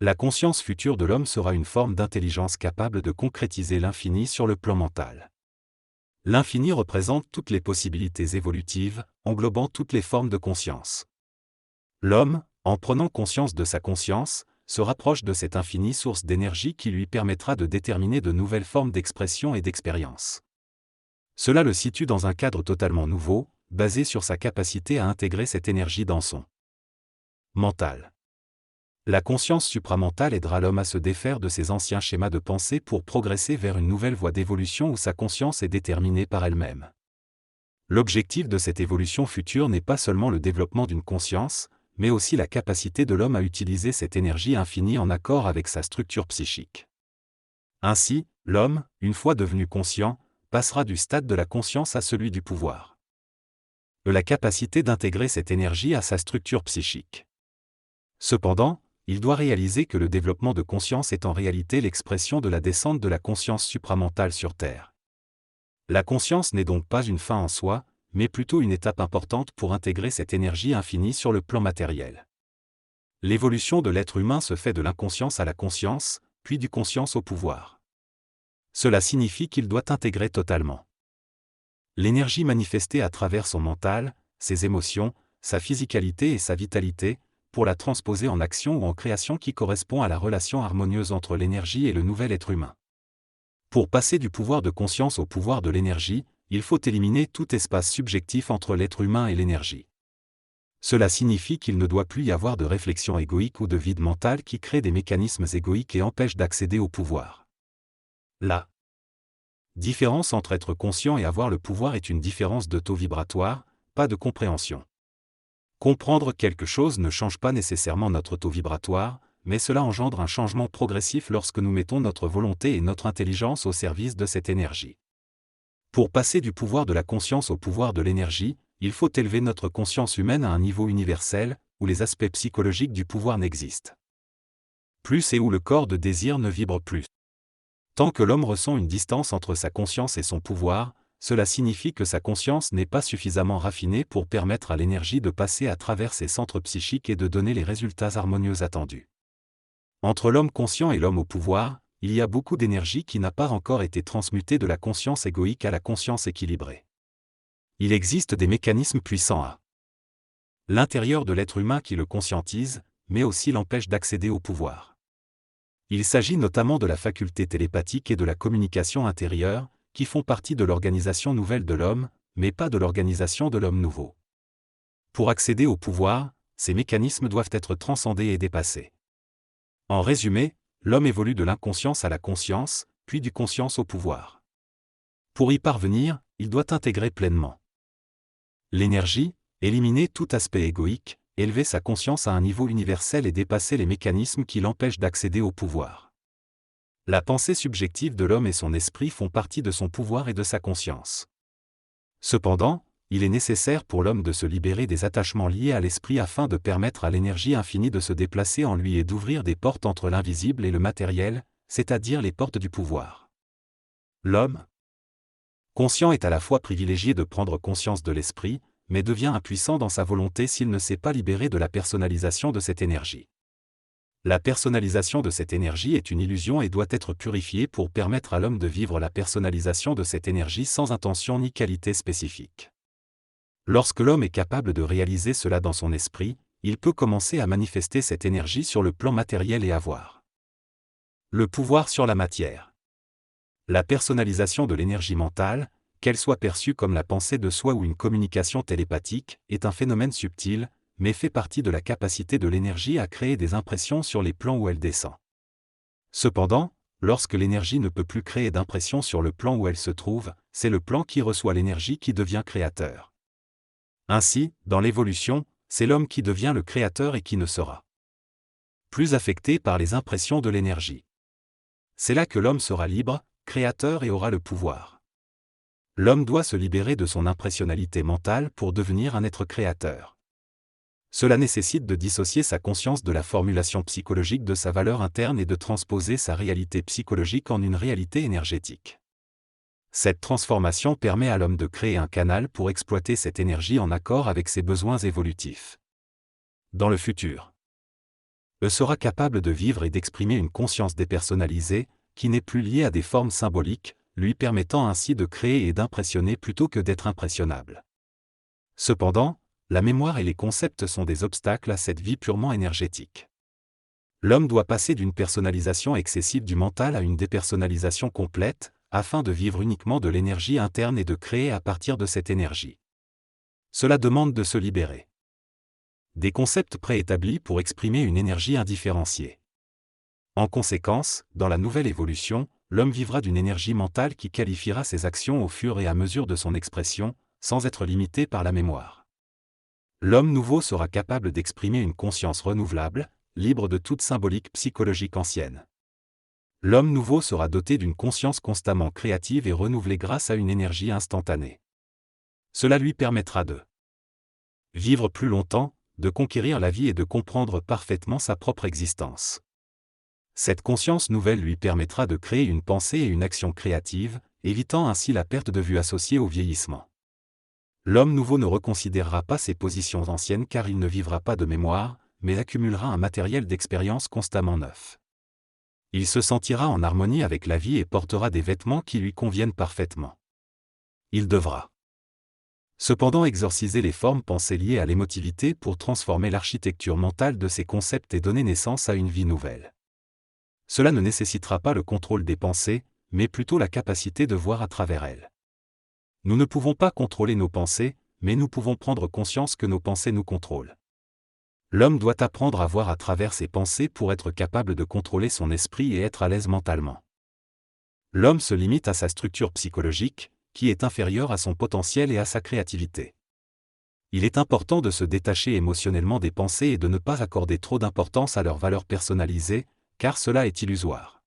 La conscience future de l'homme sera une forme d'intelligence capable de concrétiser l'infini sur le plan mental. L'infini représente toutes les possibilités évolutives, englobant toutes les formes de conscience. L'homme, en prenant conscience de sa conscience, se rapproche de cette infinie source d'énergie qui lui permettra de déterminer de nouvelles formes d'expression et d'expérience. Cela le situe dans un cadre totalement nouveau, basé sur sa capacité à intégrer cette énergie dans son mental. La conscience supramentale aidera l'homme à se défaire de ses anciens schémas de pensée pour progresser vers une nouvelle voie d'évolution où sa conscience est déterminée par elle-même. L'objectif de cette évolution future n'est pas seulement le développement d'une conscience, mais aussi la capacité de l'homme à utiliser cette énergie infinie en accord avec sa structure psychique. Ainsi, l'homme, une fois devenu conscient, passera du stade de la conscience à celui du pouvoir. La capacité d'intégrer cette énergie à sa structure psychique. Cependant, il doit réaliser que le développement de conscience est en réalité l'expression de la descente de la conscience supramentale sur Terre. La conscience n'est donc pas une fin en soi, mais plutôt une étape importante pour intégrer cette énergie infinie sur le plan matériel. L'évolution de l'être humain se fait de l'inconscience à la conscience, puis du conscience au pouvoir. Cela signifie qu'il doit intégrer totalement l'énergie manifestée à travers son mental, ses émotions, sa physicalité et sa vitalité, pour la transposer en action ou en création qui correspond à la relation harmonieuse entre l'énergie et le nouvel être humain. Pour passer du pouvoir de conscience au pouvoir de l'énergie, il faut éliminer tout espace subjectif entre l'être humain et l'énergie. Cela signifie qu'il ne doit plus y avoir de réflexion égoïque ou de vide mental qui crée des mécanismes égoïques et empêchent d'accéder au pouvoir. La différence entre être conscient et avoir le pouvoir est une différence de taux vibratoire, pas de compréhension. Comprendre quelque chose ne change pas nécessairement notre taux vibratoire, mais cela engendre un changement progressif lorsque nous mettons notre volonté et notre intelligence au service de cette énergie. Pour passer du pouvoir de la conscience au pouvoir de l'énergie, il faut élever notre conscience humaine à un niveau universel, où les aspects psychologiques du pouvoir n'existent plus et où le corps de désir ne vibre plus. Tant que l'homme ressent une distance entre sa conscience et son pouvoir, cela signifie que sa conscience n'est pas suffisamment raffinée pour permettre à l'énergie de passer à travers ses centres psychiques et de donner les résultats harmonieux attendus. Entre l'homme conscient et l'homme au pouvoir, il y a beaucoup d'énergie qui n'a pas encore été transmutée de la conscience égoïque à la conscience équilibrée. Il existe des mécanismes puissants à l'intérieur de l'être humain qui le conscientisent, mais aussi l'empêchent d'accéder au pouvoir. Il s'agit notamment de la faculté télépathique et de la communication intérieure, qui font partie de l'organisation nouvelle de l'homme, mais pas de l'organisation de l'homme nouveau. Pour accéder au pouvoir, ces mécanismes doivent être transcendés et dépassés. En résumé, l'homme évolue de l'inconscience à la conscience, puis du conscience au pouvoir. Pour y parvenir, il doit intégrer pleinement l'énergie, éliminer tout aspect égoïque, élever sa conscience à un niveau universel et dépasser les mécanismes qui l'empêchent d'accéder au pouvoir. La pensée subjective de l'homme et son esprit font partie de son pouvoir et de sa conscience. Cependant, il est nécessaire pour l'homme de se libérer des attachements liés à l'esprit afin de permettre à l'énergie infinie de se déplacer en lui et d'ouvrir des portes entre l'invisible et le matériel, c'est-à-dire les portes du pouvoir. L'homme conscient est à la fois privilégié de prendre conscience de l'esprit, mais devient impuissant dans sa volonté s'il ne s'est pas libéré de la personnalisation de cette énergie. La personnalisation de cette énergie est une illusion et doit être purifiée pour permettre à l'homme de vivre la personnalisation de cette énergie sans intention ni qualité spécifique. Lorsque l'homme est capable de réaliser cela dans son esprit, il peut commencer à manifester cette énergie sur le plan matériel et avoir le pouvoir sur la matière. La personnalisation de l'énergie mentale, qu'elle soit perçue comme la pensée de soi ou une communication télépathique, est un phénomène subtil, mais fait partie de la capacité de l'énergie à créer des impressions sur les plans où elle descend. Cependant, lorsque l'énergie ne peut plus créer d'impression sur le plan où elle se trouve, c'est le plan qui reçoit l'énergie qui devient créateur. Ainsi, dans l'évolution, c'est l'homme qui devient le créateur et qui ne sera plus affecté par les impressions de l'énergie. C'est là que l'homme sera libre, créateur et aura le pouvoir. L'homme doit se libérer de son impressionnalité mentale pour devenir un être créateur. Cela nécessite de dissocier sa conscience de la formulation psychologique de sa valeur interne et de transposer sa réalité psychologique en une réalité énergétique. Cette transformation permet à l'homme de créer un canal pour exploiter cette énergie en accord avec ses besoins évolutifs. Dans le futur, sera capable de vivre et d'exprimer une conscience dépersonnalisée, qui n'est plus liée à des formes symboliques, lui permettant ainsi de créer et d'impressionner plutôt que d'être impressionnable. Cependant, la mémoire et les concepts sont des obstacles à cette vie purement énergétique. L'homme doit passer d'une personnalisation excessive du mental à une dépersonnalisation complète, afin de vivre uniquement de l'énergie interne et de créer à partir de cette énergie. Cela demande de se libérer des concepts préétablis pour exprimer une énergie indifférenciée. En conséquence, dans la nouvelle évolution, l'homme vivra d'une énergie mentale qui qualifiera ses actions au fur et à mesure de son expression, sans être limité par la mémoire. L'homme nouveau sera capable d'exprimer une conscience renouvelable, libre de toute symbolique psychologique ancienne. L'homme nouveau sera doté d'une conscience constamment créative et renouvelée grâce à une énergie instantanée. Cela lui permettra de vivre plus longtemps, de conquérir la vie et de comprendre parfaitement sa propre existence. Cette conscience nouvelle lui permettra de créer une pensée et une action créative, évitant ainsi la perte de vue associée au vieillissement. L'homme nouveau ne reconsidérera pas ses positions anciennes car il ne vivra pas de mémoire, mais accumulera un matériel d'expérience constamment neuf. Il se sentira en harmonie avec la vie et portera des vêtements qui lui conviennent parfaitement. Il devra cependant exorciser les formes pensées liées à l'émotivité pour transformer l'architecture mentale de ces concepts et donner naissance à une vie nouvelle. Cela ne nécessitera pas le contrôle des pensées, mais plutôt la capacité de voir à travers elles. Nous ne pouvons pas contrôler nos pensées, mais nous pouvons prendre conscience que nos pensées nous contrôlent. L'homme doit apprendre à voir à travers ses pensées pour être capable de contrôler son esprit et être à l'aise mentalement. L'homme se limite à sa structure psychologique, qui est inférieure à son potentiel et à sa créativité. Il est important de se détacher émotionnellement des pensées et de ne pas accorder trop d'importance à leur valeur personnalisée, car cela est illusoire.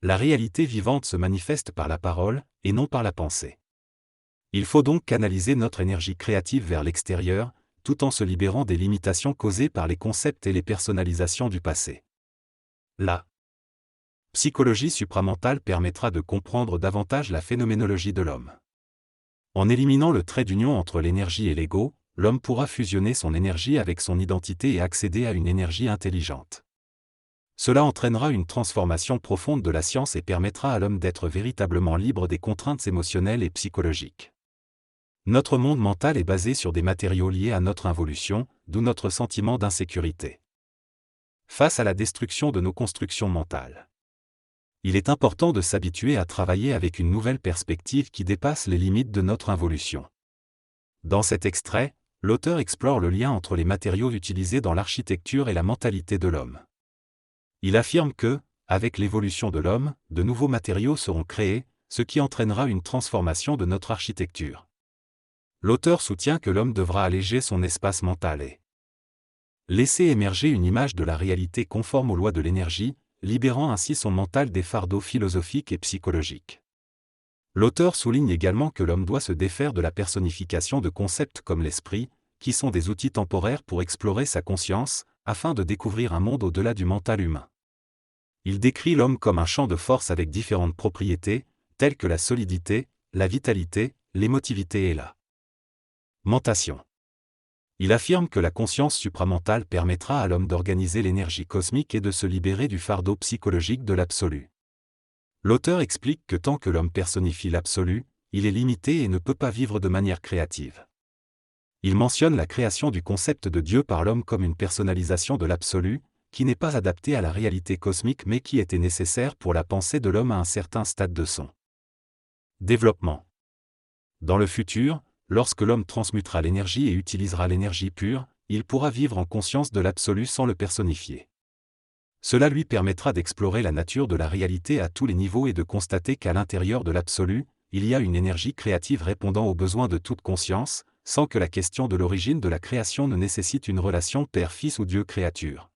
La réalité vivante se manifeste par la parole, et non par la pensée. Il faut donc canaliser notre énergie créative vers l'extérieur, tout en se libérant des limitations causées par les concepts et les personnalisations du passé. La psychologie supramentale permettra de comprendre davantage la phénoménologie de l'homme. En éliminant le trait d'union entre l'énergie et l'ego, l'homme pourra fusionner son énergie avec son identité et accéder à une énergie intelligente. Cela entraînera une transformation profonde de la science et permettra à l'homme d'être véritablement libre des contraintes émotionnelles et psychologiques. Notre monde mental est basé sur des matériaux liés à notre involution, d'où notre sentiment d'insécurité. Face à la destruction de nos constructions mentales, il est important de s'habituer à travailler avec une nouvelle perspective qui dépasse les limites de notre involution. Dans cet extrait, l'auteur explore le lien entre les matériaux utilisés dans l'architecture et la mentalité de l'homme. Il affirme que, avec l'évolution de l'homme, de nouveaux matériaux seront créés, ce qui entraînera une transformation de notre architecture. L'auteur soutient que l'homme devra alléger son espace mental et laisser émerger une image de la réalité conforme aux lois de l'énergie, libérant ainsi son mental des fardeaux philosophiques et psychologiques. L'auteur souligne également que l'homme doit se défaire de la personnification de concepts comme l'esprit, qui sont des outils temporaires pour explorer sa conscience, afin de découvrir un monde au-delà du mental humain. Il décrit l'homme comme un champ de force avec différentes propriétés, telles que la solidité, la vitalité, l'émotivité et la mentation. Il affirme que la conscience supramentale permettra à l'homme d'organiser l'énergie cosmique et de se libérer du fardeau psychologique de l'absolu. L'auteur explique que tant que l'homme personnifie l'absolu, il est limité et ne peut pas vivre de manière créative. Il mentionne la création du concept de Dieu par l'homme comme une personnalisation de l'absolu, qui n'est pas adaptée à la réalité cosmique mais qui était nécessaire pour la pensée de l'homme à un certain stade de son développement. Dans le futur, lorsque l'homme transmutera l'énergie et utilisera l'énergie pure, il pourra vivre en conscience de l'absolu sans le personnifier. Cela lui permettra d'explorer la nature de la réalité à tous les niveaux et de constater qu'à l'intérieur de l'absolu, il y a une énergie créative répondant aux besoins de toute conscience, sans que la question de l'origine de la création ne nécessite une relation père-fils ou Dieu-créature.